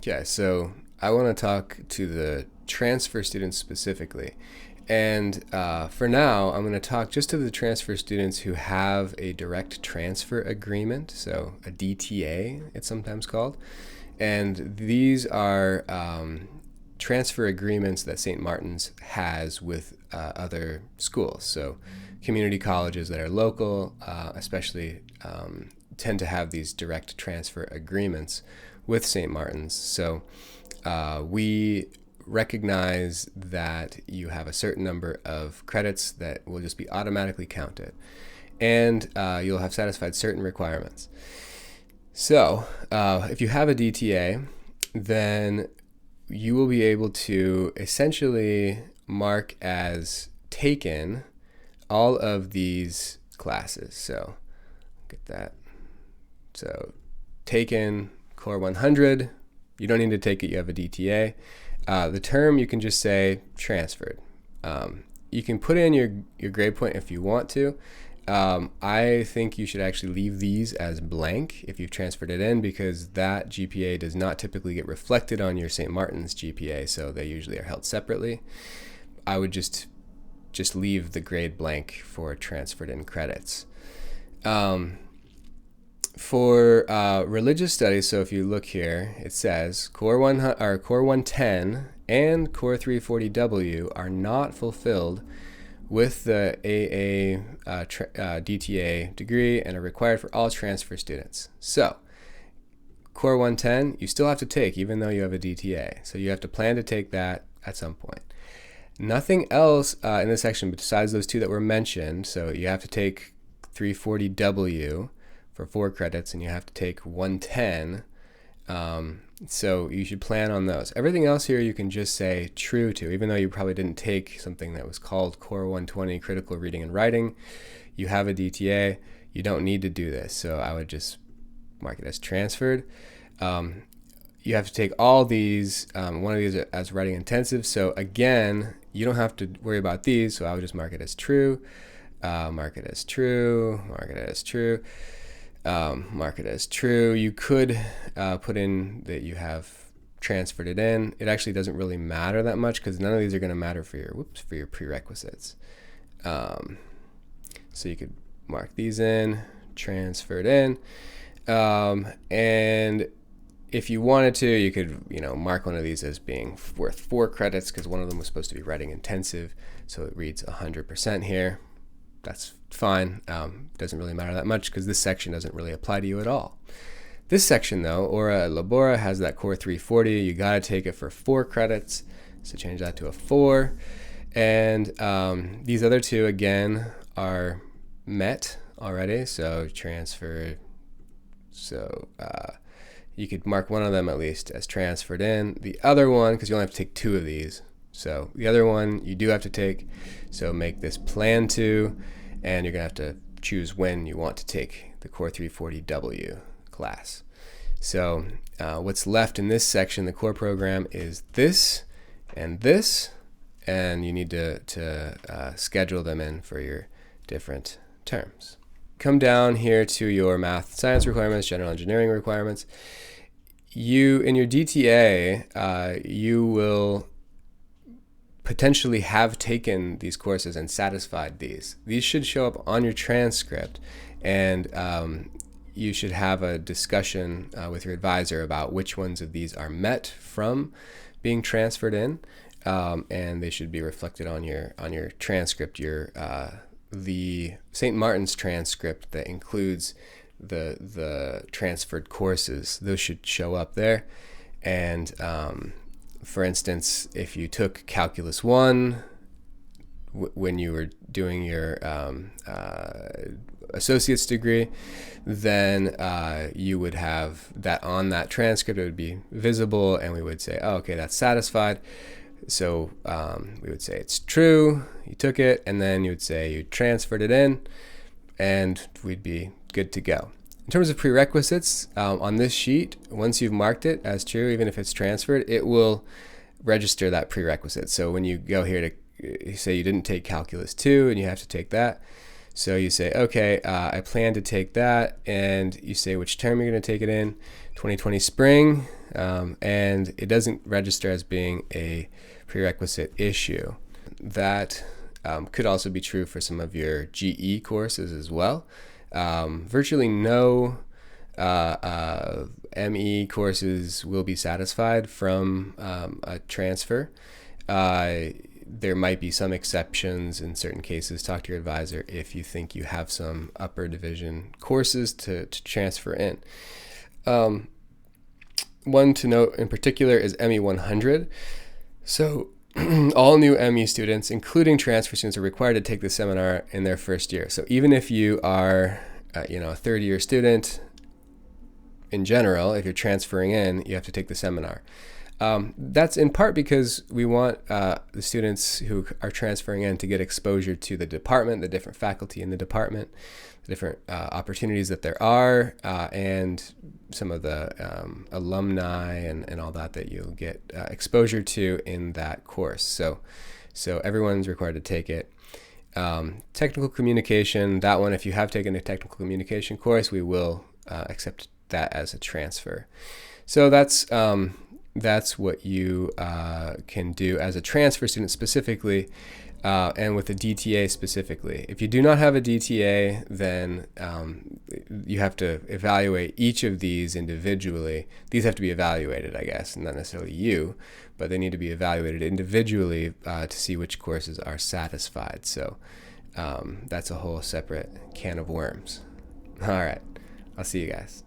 Okay, so I want to talk to the transfer students specifically. And for now, I'm going to talk just to the transfer students who have a direct transfer agreement, so a DTA, it's sometimes called. And these are transfer agreements that St. Martin's has with other schools. So community colleges that are local, especially tend to have these direct transfer agreements with St. Martin's. So we recognize that you have a certain number of credits that will just be automatically counted, and you'll have satisfied certain requirements. So if you have a DTA, then you will be able to essentially mark as taken all of these classes. So get that. So taken Core 100, you don't need to take it, you have a DTA. The term, you can just say transferred. You can put in your grade point if you want to. I think you should actually leave these as blank if you've transferred it in, because that GPA does not typically get reflected on your St. Martin's GPA, so they usually are held separately. I would just leave the grade blank for transferred in credits. For religious studies, so if you look here, it says Core 110 and Core 340W are not fulfilled with the AA DTA degree and are required for all transfer students. So Core 110, you still have to take even though you have a DTA. So you have to plan to take that at some point. Nothing else in this section besides those two that were mentioned. So you have to take 340W for 4 credits, and you have to take 110. So you should plan on those. Everything else here you can just say true to, even though you probably didn't take something that was called Core 120 Critical Reading and Writing. You have a DTA. You don't need to do this. So I would just mark it as transferred. You have to take all these, one of these as writing intensive. So again, you don't have to worry about these. So I would just mark it as true, mark it as true, mark it as true. Mark it as true. You could put in that you have transferred it in. It actually doesn't really matter that much because none of these are going to matter for your prerequisites. So you could mark these in, transferred in, and if you wanted to, you could mark one of these as being worth 4 credits because one of them was supposed to be writing intensive, so it reads 100% here. That's fine. Doesn't really matter that much because this section doesn't really apply to you at all. This section though, Ora Labora, has that Core 340. You got to take it for 4 credits. So change that to a 4. And these other two again are met already. So transfer. So you could mark one of them at least as transferred in. The other one, because you only have to take 2 of these. So the other one you do have to take. So make this plan to, and you're going to have to choose when you want to take the Core 340W class. So what's left in this section, the core program, is this, and you need to schedule them in for your different terms. Come down here to your math science requirements, general engineering requirements. In your DTA, you will potentially have taken these courses and satisfied these. These should show up on your transcript, and you should have a discussion with your advisor about which ones of these are met from being transferred in, and they should be reflected on your transcript. The St. Martin's transcript that includes the transferred courses, those should show up there. And for instance, if you took Calculus 1 when you were doing your associate's degree, then you would have that on that transcript. It would be visible, and we would say, oh, okay, that's satisfied. So we would say it's true, you took it, and then you would say you transferred it in, and we'd be good to go. In terms of prerequisites, on this sheet, once you've marked it as true, even if it's transferred, it will register that prerequisite. So when you go here to say you didn't take Calculus 2 and you have to take that, So you say, okay, I plan to take that, and you say which term you're going to take it in, 2020 spring, and it doesn't register as being a prerequisite issue. That could also be true for some of your GE courses as well. Virtually no ME courses will be satisfied from a transfer. There might be some exceptions in certain cases. Talk to your advisor if you think you have some upper division courses to transfer in. One to note in particular is ME 100. So all new ME students, including transfer students, are required to take the seminar in their first year. So even if you are a third-year student, in general, if you're transferring in, you have to take the seminar. That's in part because we want the students who are transferring in to get exposure to the department, the different faculty in the department, the different opportunities that there are, and some of the alumni and all that you'll get exposure to in that course. So everyone's required to take it. Technical communication, that one, if you have taken a technical communication course, we will accept that as a transfer. So that's what you can do as a transfer student specifically, and with a DTA specifically. If you do not have a DTA, then you have to evaluate each of these individually. These have to be evaluated, I guess, not necessarily you, but they need to be evaluated individually to see which courses are satisfied. So that's a whole separate can of worms. All right, I'll see you guys.